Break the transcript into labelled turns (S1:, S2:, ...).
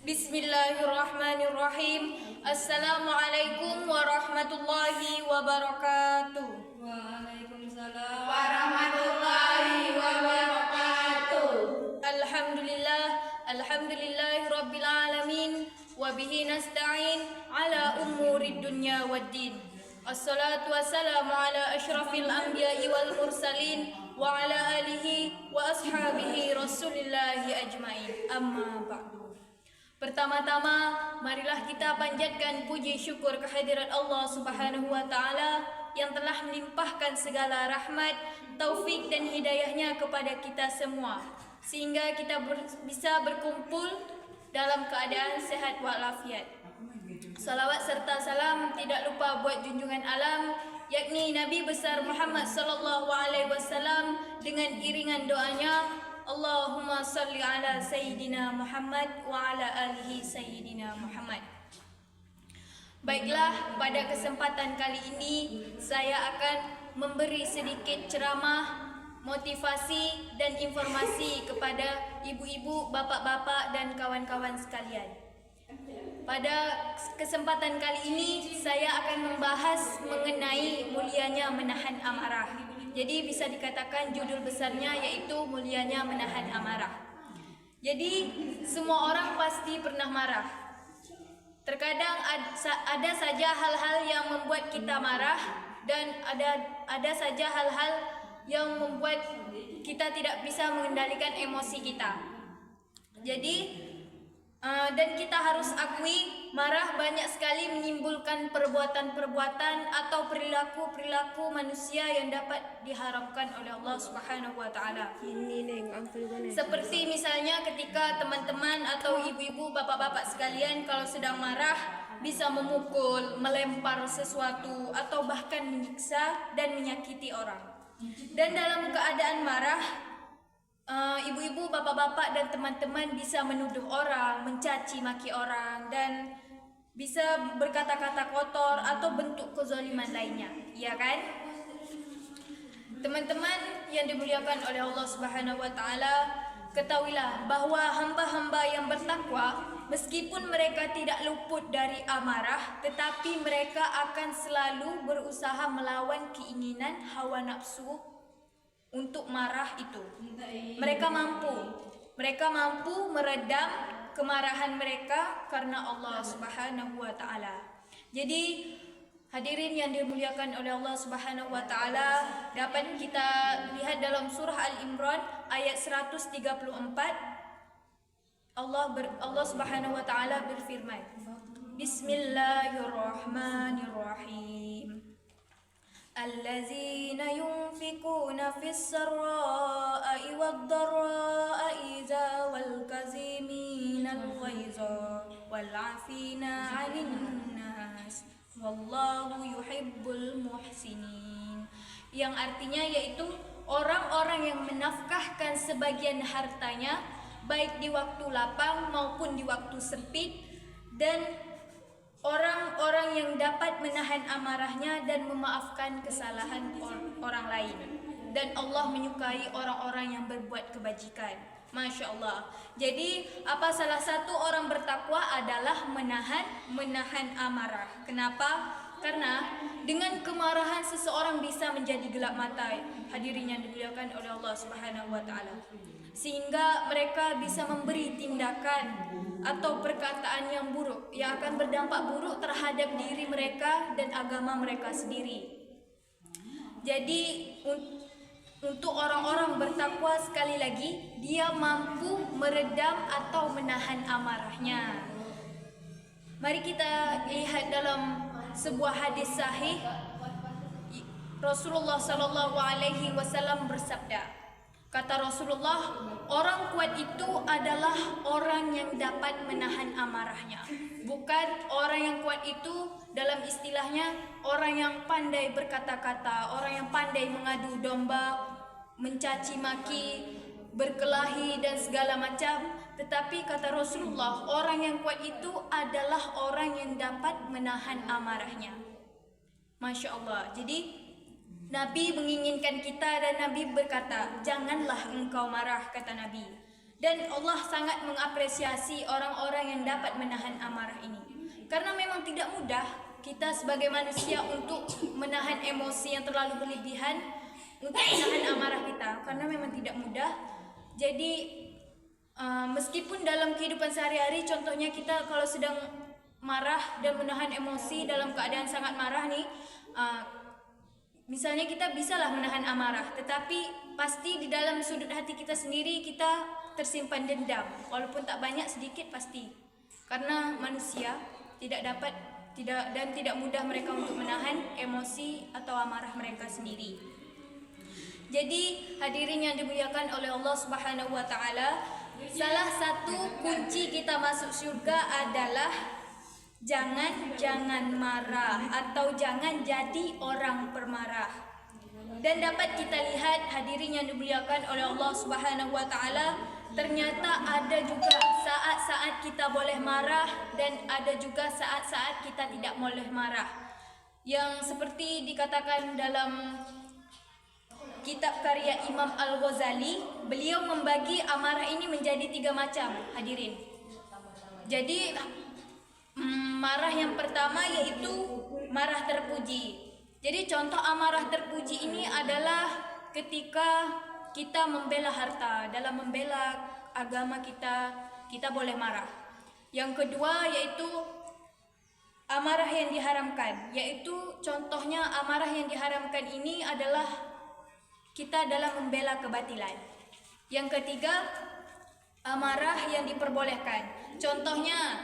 S1: Bismillahirrahmanirrahim. Assalamualaikum warahmatullahi wabarakatuh.
S2: Waalaikumsalam
S3: warahmatullahi wabarakatuh.
S1: Alhamdulillahi rabbil alamin wa bihi nasta'in ala umurid dunya waddin. Assalatu wassalamu ala asyrafil anbiya'i wal mursalin wa ala alihi wa ashabihi rasulillahi ajmain. Amma ba'du. Pertama-tama, marilah kita panjatkan puji syukur kehadirat Allah Subhanahu wa taala yang telah melimpahkan segala rahmat, taufik dan hidayahnya kepada kita semua, sehingga kita bisa berkumpul dalam keadaan sehat walafiat. Salawat serta salam tidak lupa buat junjungan alam, yakni Nabi besar Muhammad sallallahu alaihi wasallam, dengan iringan doanya, Allahumma salli ala Sayyidina Muhammad wa ala alihi Sayyidina Muhammad. Baiklah, pada kesempatan kali ini saya akan memberi sedikit ceramah, motivasi dan informasi kepada ibu-ibu, bapak-bapak dan kawan-kawan sekalian. Pada kesempatan kali ini saya akan membahas mengenai mulianya menahan amarah. Jadi bisa dikatakan judul besarnya yaitu mulianya menahan amarah. Jadi semua orang pasti pernah marah. Terkadang ada saja hal-hal yang membuat kita marah, dan ada saja hal-hal yang membuat kita tidak bisa mengendalikan emosi kita. Jadi dan kita harus akui, marah banyak sekali menimbulkan perbuatan-perbuatan atau perilaku-perilaku manusia yang dapat diharamkan oleh Allah Subhanahu wa taala. Seperti misalnya ketika teman-teman atau ibu-ibu, bapak-bapak sekalian kalau sedang marah bisa memukul, melempar sesuatu atau bahkan menyiksa dan menyakiti orang. Dan dalam keadaan marah, ibu-ibu, bapak-bapak dan teman-teman bisa menuduh orang, mencaci maki orang, dan bisa berkata-kata kotor atau bentuk kezaliman lainnya, ya kan? Teman-teman yang dimuliakan oleh Allah Subhanahu wa taala, ketahuilah bahwa hamba-hamba yang bertakwa, meskipun mereka tidak luput dari amarah, tetapi mereka akan selalu berusaha melawan keinginan hawa nafsu untuk marah itu. Mereka mampu meredam kemarahan mereka karena Allah Subhanahu wa taala. Jadi hadirin yang dimuliakan oleh Allah Subhanahu wa taala, dapat kita lihat dalam surah Al-Imran ayat 134, Allah Subhanahu wa taala berfirman, Bismillahirrahmanirrahim. Allazina yunfikuna fis sarra'i wad dharra'i wal kaziminal ghaiza wal 'afina 'anil nas wallahu yuhibbul muhsinin. Yang artinya yaitu orang-orang yang menafkahkan sebagian hartanya baik di waktu lapang maupun di waktu sempit, dan orang-orang yang dapat menahan amarahnya dan memaafkan kesalahan orang lain. Dan Allah menyukai orang-orang yang berbuat kebajikan. Masya Allah. Jadi salah satu orang bertakwa adalah menahan amarah. Kenapa? Karena dengan kemarahan seseorang bisa menjadi gelap mata, hadirin yang dimuliakan oleh Allah Subhanahu wa taala, sehingga mereka bisa memberi tindakan atau perkataan yang buruk yang akan berdampak buruk terhadap diri mereka dan agama mereka sendiri. Jadi untuk orang-orang bertakwa, sekali lagi, dia mampu meredam atau menahan amarahnya. Mari kita lihat dalam sebuah hadis sahih, Rasulullah sallallahu alaihi wasallam bersabda, kata Rasulullah, orang kuat itu adalah orang yang dapat menahan amarahnya. Bukan orang yang kuat itu dalam istilahnya orang yang pandai berkata-kata, orang yang pandai mengadu domba, mencaci maki, berkelahi dan segala macam. Tetapi kata Rasulullah, orang yang kuat itu adalah orang yang dapat menahan amarahnya. Masya Allah. Jadi Nabi menginginkan kita, dan Nabi berkata, janganlah engkau marah, kata Nabi. Dan Allah sangat mengapresiasi orang-orang yang dapat menahan amarah ini. Karena memang tidak mudah kita sebagai manusia untuk menahan emosi yang terlalu berlebihan, untuk menahan amarah kita, karena memang tidak mudah. Jadi meskipun dalam kehidupan sehari-hari, contohnya kita kalau sedang marah dan menahan emosi dalam keadaan sangat marah nih, misalnya kita bisalah menahan amarah, tetapi pasti di dalam sudut hati kita sendiri kita tersimpan dendam, walaupun tak banyak, sedikit pasti. Karena manusia tidak mudah mereka untuk menahan emosi atau amarah mereka sendiri. Jadi hadirin yang dimuliakan oleh Allah Subhanahu wa taala, salah satu kunci kita masuk surga adalah jangan marah atau jangan jadi orang pemarah. Dan dapat kita lihat hadirin yang dimuliakan oleh Allah Subhanahu wa taala, ternyata ada juga saat-saat kita boleh marah dan ada juga saat-saat kita tidak boleh marah. Yang seperti dikatakan dalam kitab karya Imam Al-Ghazali, beliau membagi amarah ini menjadi 3 macam, hadirin. Jadi marah yang pertama yaitu marah terpuji. Jadi contoh amarah terpuji ini adalah ketika kita membela harta, dalam membela agama kita boleh marah. Yang kedua yaitu amarah yang diharamkan, yaitu contohnya amarah yang diharamkan ini adalah kita dalam membela kebatilan. Yang ketiga, amarah yang diperbolehkan. Contohnya